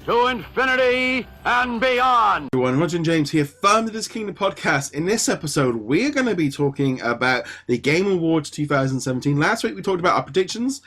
to infinity and beyond. Everyone, Roger and James here from the DisKingdom podcast. In this episode, we're going to be talking about the Game Awards 2017. Last week we talked about our predictions.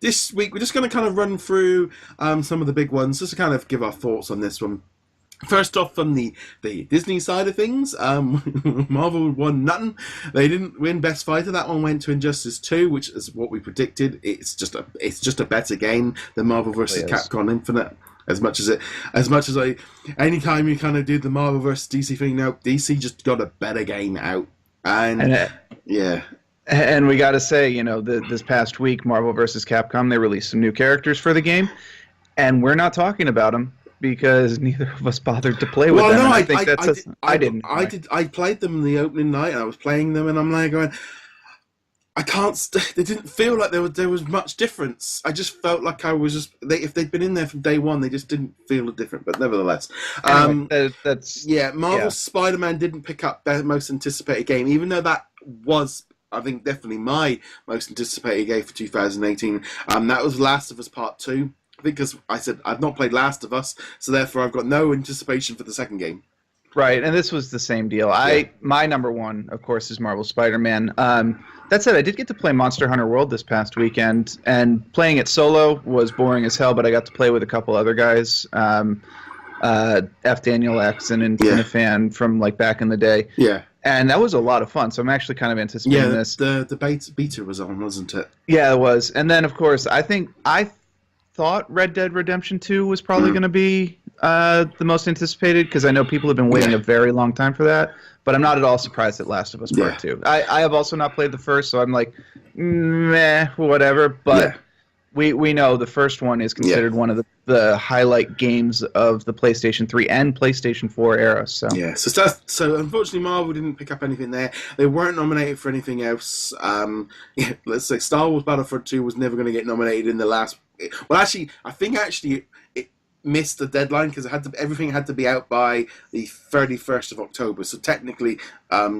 This week we're just going to kind of run through some of the big ones, just to kind of give our thoughts on this one. First off, from the Disney side of things, Marvel won nothing. They didn't win Best Fighter. That one went to Injustice 2, which is what we predicted. It's just a better game than Marvel vs. Capcom Infinite. Anytime you kind of do the Marvel vs. DC thing, no, DC just got a better game out, and we got to say, this past week, Marvel vs. Capcom, they released some new characters for the game, and we're not talking about them because neither of us bothered to play with them. No, I didn't. I played them the opening night, and I was playing them, and I'm like going, I can't. They didn't feel like there was much difference. I just felt like I was just. If they'd been in there from day one, they just didn't feel different. But nevertheless, Marvel Spider-Man didn't pick up most anticipated game, even though that was, I think, definitely my most anticipated game for 2018. That was Last of Us Part 2. Because I said I've not played Last of Us, so therefore I've got no anticipation for the second game. Right, and this was the same deal. My number one, of course, is Marvel Spider-Man. That said, I did get to play Monster Hunter World this past weekend, and playing it solo was boring as hell, but I got to play with a couple other guys, F. Daniel X and Infinifan from like back in the day. Yeah. And that was a lot of fun, so I'm actually kind of anticipating this. The beta was on, wasn't it? Yeah, it was. And then, of course, I thought Red Dead Redemption 2 was probably going to be the most anticipated, because I know people have been waiting a very long time for that, but I'm not at all surprised at Last of Us Part 2. I have also not played the first, so I'm like, meh, whatever, but we know the first one is considered one of the highlight games of the PlayStation 3 and PlayStation 4 era. So so unfortunately Marvel didn't pick up anything there. They weren't nominated for anything else. Let's say Star Wars Battlefront 2 was never going to get nominated in the last. Well, actually, I think it missed the deadline because everything had to be out by the 31st of October. So technically,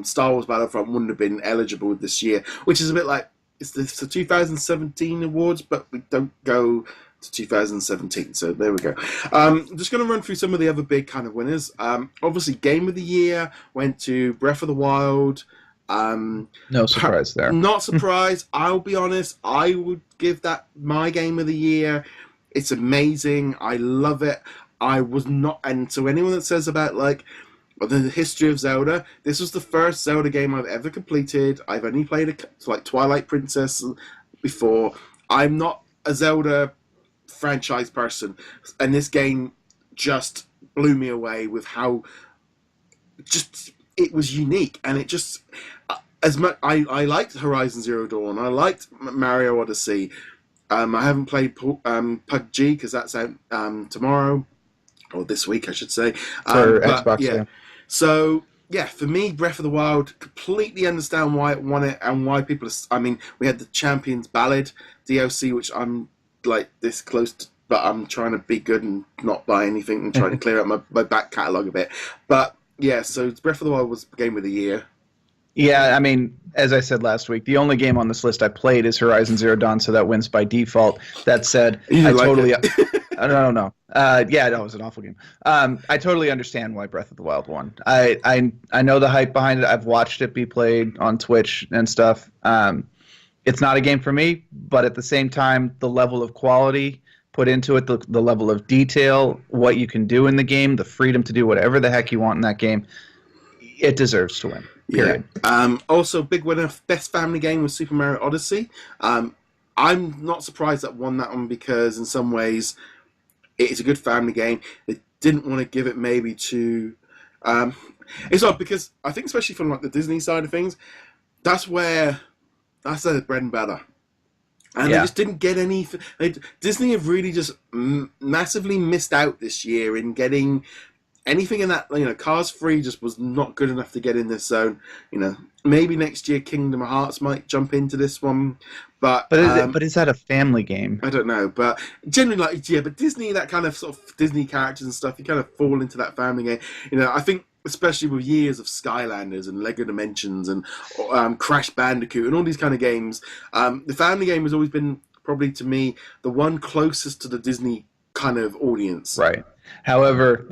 Star Wars Battlefront wouldn't have been eligible this year, which is a bit like it's the 2017 awards, but we don't go to 2017. So there we go. I'm just going to run through some of the other big kind of winners. Obviously, Game of the Year went to Breath of the Wild. No surprise there. Not surprised. I'll be honest. I would give that my Game of the Year. It's amazing. I love it. I was not, and so anyone that says about like the history of Zelda, this was the first Zelda game I've ever completed. I've only played like Twilight Princess before. I'm not a Zelda franchise person, and this game just blew me away with how just it was unique, and it just as much. I liked Horizon Zero Dawn. I liked Mario Odyssey. I haven't played PUBG because that's out tomorrow, or this week, I should say. For Xbox, yeah. So, for me, Breath of the Wild, completely understand why it won it and why people are. I mean, we had the Champions Ballad DLC, which I'm like this close to, but I'm trying to be good and not buy anything and trying to clear out my back catalogue a bit. But, so Breath of the Wild was Game of the Year. Yeah, I mean, as I said last week, the only game on this list I played is Horizon Zero Dawn, so that wins by default. That said, I totally... I don't know. That was an awful game. I totally understand why Breath of the Wild won. I know the hype behind it. I've watched it be played on Twitch and stuff. It's not a game for me, but at the same time, the level of quality put into it, the level of detail, what you can do in the game, the freedom to do whatever the heck you want in that game, it deserves to win. Period. Yeah. Also, big winner, best family game was Super Mario Odyssey. I'm not surprised that won that one because in some ways it is a good family game. They didn't want to give it maybe to. It's odd because I think especially from like the Disney side of things, that's their bread and butter. And they just didn't get anything. Disney have really just massively missed out this year in getting anything in that. Cars 3 just was not good enough to get in this zone. Maybe next year Kingdom Hearts might jump into this one. But is that a family game? I don't know. But generally, but Disney, that kind of sort of Disney characters and stuff, you kind of fall into that family game. I think especially with years of Skylanders and Lego Dimensions and Crash Bandicoot and all these kind of games, the family game has always been probably to me the one closest to the Disney kind of audience. Right. However,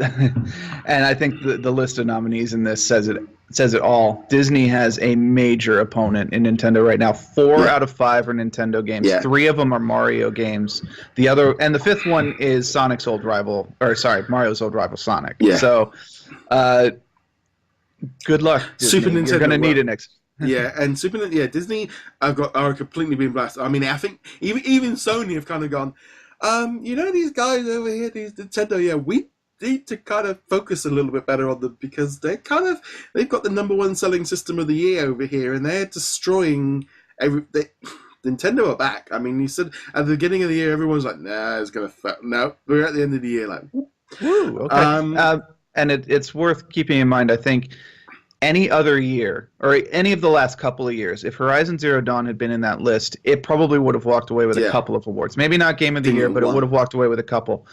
and I think the list of nominees in this says it all. Disney has a major opponent in Nintendo right now. 4 out of 5 are Nintendo games. 3 of them are Mario games. The fifth one is Mario's old rival, Sonic. Yeah. So, good luck, Disney. Super Nintendo. You're going to need it next. And Disney are completely being blasted. I mean, I think even Sony have kind of gone, these guys over here, these Nintendo, we need to kind of focus a little bit better on them because they've got the #1 selling system of the year over here, and they're destroying Nintendo are back. I mean, you said at the beginning of the year, everyone's like, nah, it's gonna no. We're at the end of the year, like, woo, okay. And it's worth keeping in mind, I think, any other year, or any of the last couple of years, if Horizon Zero Dawn had been in that list, it probably would have walked away with a couple of awards. Maybe not Game of the Year, but it would have walked away with a couple.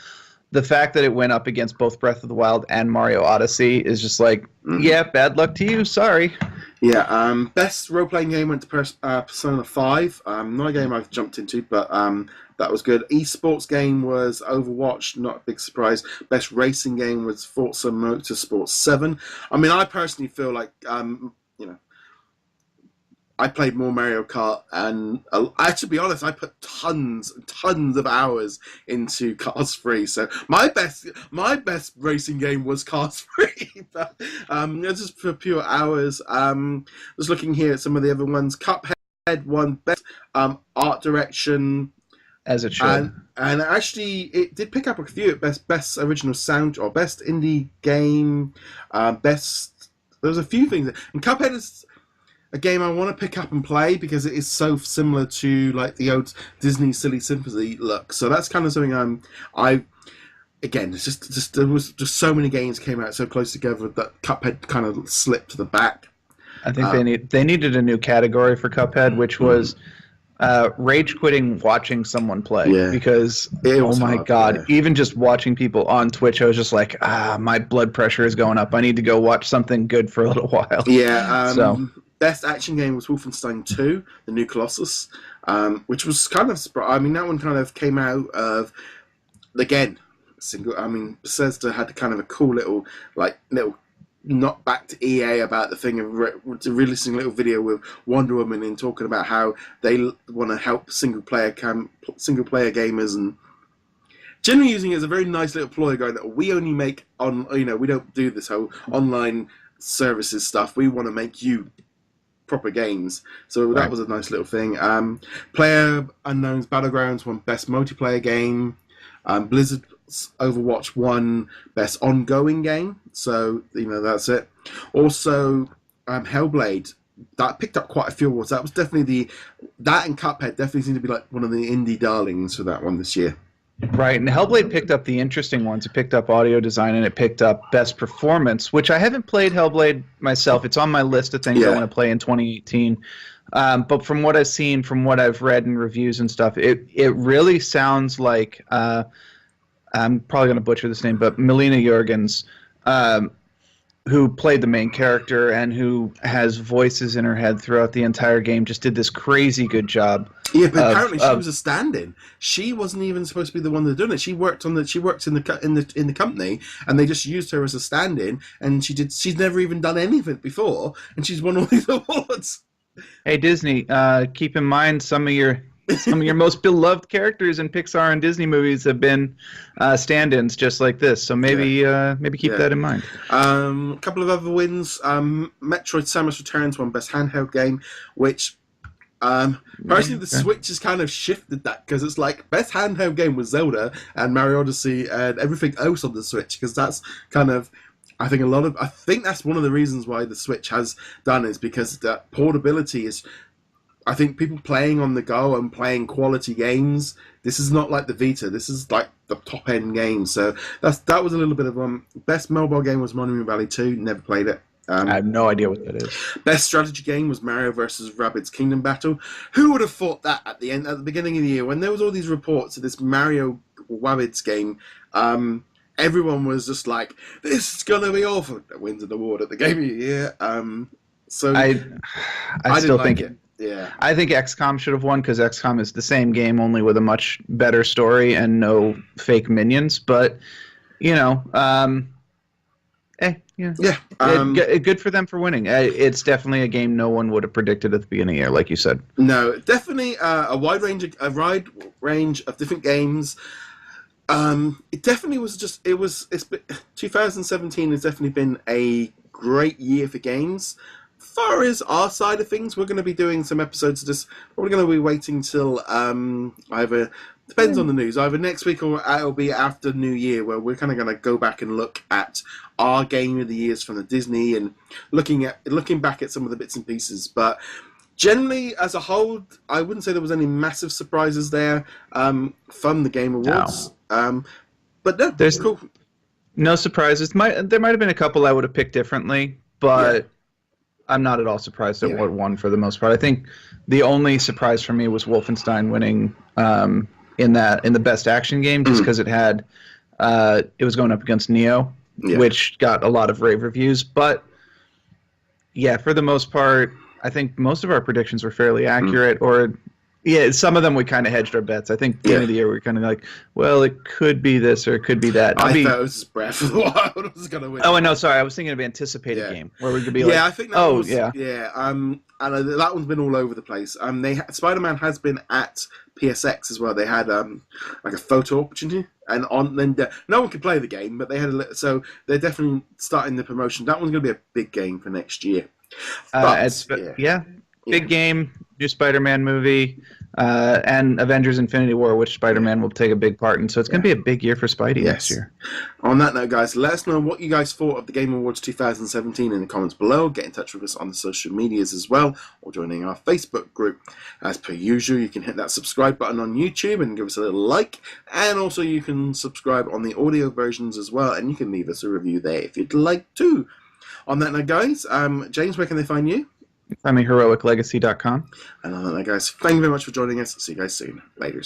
The fact that it went up against both Breath of the Wild and Mario Odyssey is just like, bad luck to you, sorry. Yeah, best role-playing game went to Persona 5. Not a game I've jumped into, but that was good. Esports game was Overwatch, not a big surprise. Best racing game was Forza Motorsport 7. I mean, I personally feel like, I played more Mario Kart, and to be honest, I put tons of hours into Cars 3. So my best racing game was Cars 3. But just for pure hours. Just looking here at some of the other ones. Cuphead won best art direction. As it should. And actually, it did pick up a few at best original sound or best indie game. There's a few things, and Cuphead is a game I want to pick up and play because it is so similar to like the old Disney Silly Symphony look. So that's kind of something it's just there was just so many games came out so close together that Cuphead kind of slipped to the back. I think they needed a new category for Cuphead, which was rage quitting watching someone play, because my God, even just watching people on Twitch, I was just like, my blood pressure is going up. I need to go watch something good for a little while. Best action game was Wolfenstein 2, The New Colossus, which was kind of that one kind of came out of, again, Bethesda had kind of a cool little knock back to EA about the thing of releasing a little video with Wonder Woman and talking about how they want to help single player gamers, and generally using it as a very nice little ploy, going, we only make we don't do this whole online services stuff. We want to make you proper games. So that was a nice little thing. Player Unknown's Battlegrounds won best multiplayer game. Blizzard's Overwatch won best ongoing game. So that's it. Also, Hellblade, that picked up quite a few awards. That was definitely that and Cuphead definitely seemed to be like one of the indie darlings for that one this year. Right, and Hellblade picked up the interesting ones. It picked up audio design, and it picked up best performance, which I haven't played Hellblade myself. It's on my list of things I want to play in 2018. But from what I've seen, from what I've read in reviews and stuff, it really sounds like, I'm probably going to butcher this name, but Melina Jorgens, who played the main character and who has voices in her head throughout the entire game, just did this crazy good job. Yeah, but apparently she was a stand-in. She wasn't even supposed to be the one that did it. She worked in the company, and they just used her as a stand-in. And she's never even done anything before, and she's won all these awards. Hey Disney, keep in mind some of your most beloved characters in Pixar and Disney movies have been stand-ins just like this. So maybe keep that in mind. A couple of other wins. Metroid: Samus Returns won best handheld game, which. Personally, the Switch has kind of shifted that, because it's like best handheld game was Zelda and Mario Odyssey and everything else on the Switch, because that's kind of, I think that's one of the reasons why the Switch has done, is because that portability is, I think people playing on the go and playing quality games, this is not like the Vita, this is like the top end game. So that was a little bit of best mobile game was Monument Valley 2, never played it. I have no idea what that is. Best strategy game was Mario vs. Rabbids Kingdom Battle. Who would have thought that at the beginning of the year, when there was all these reports of this Mario Rabbids game, everyone was just like, "This is gonna be awful." That wins an award at the Game of the Year. So I still think it. Yeah, I think XCOM should have won, because XCOM is the same game, only with a much better story and no fake minions. But you know, good for them for winning. It's definitely a game no one would have predicted at the beginning of the year, like you said. No, definitely a wide range of different games. It definitely was 2017 has definitely been a great year for games. As far as our side of things, we're going to be doing some episodes of this. We're going to be waiting till either, depends on the news, either next week or it'll be after New Year, where we're kind of going to go back and look at our game of the years from the Disney and looking back at some of the bits and pieces. But generally, as a whole, I wouldn't say there was any massive surprises there from the Game Awards. No. But no, there's cool. No surprises. There might have been a couple I would have picked differently, but I'm not at all surprised at what won for the most part. I think the only surprise for me was Wolfenstein winning in the best action game, just because it was going up against Neo, which got a lot of rave reviews. But yeah, for the most part, I think most of our predictions were fairly accurate, or some of them we kind of hedged our bets. I think at the end of the year we were kind of like, well, it could be this or it could be that. I thought it was just Breath of the Wild was going to win. Oh, no, sorry, I was thinking of anticipated game where we could be like, I think that and that one's been all over the place. Spider-Man has been at PSX as well. They had like a photo opportunity, and no one could play the game, but they had so they're definitely starting the promotion. That one's going to be a big game for next year. Big game, new Spider-Man movie, and Avengers Infinity War, which Spider-Man will take a big part in. So it's going to be a big year for Spidey next year. On that note, guys, let us know what you guys thought of the Game Awards 2017 in the comments below. Get in touch with us on the social medias as well, or joining our Facebook group. As per usual, you can hit that subscribe button on YouTube and give us a little like. And also you can subscribe on the audio versions as well, and you can leave us a review there if you'd like to. On that note, guys, James, where can they find you? Find me heroiclegacy.com. And on that note, guys, thank you very much for joining us. See you guys soon. Later.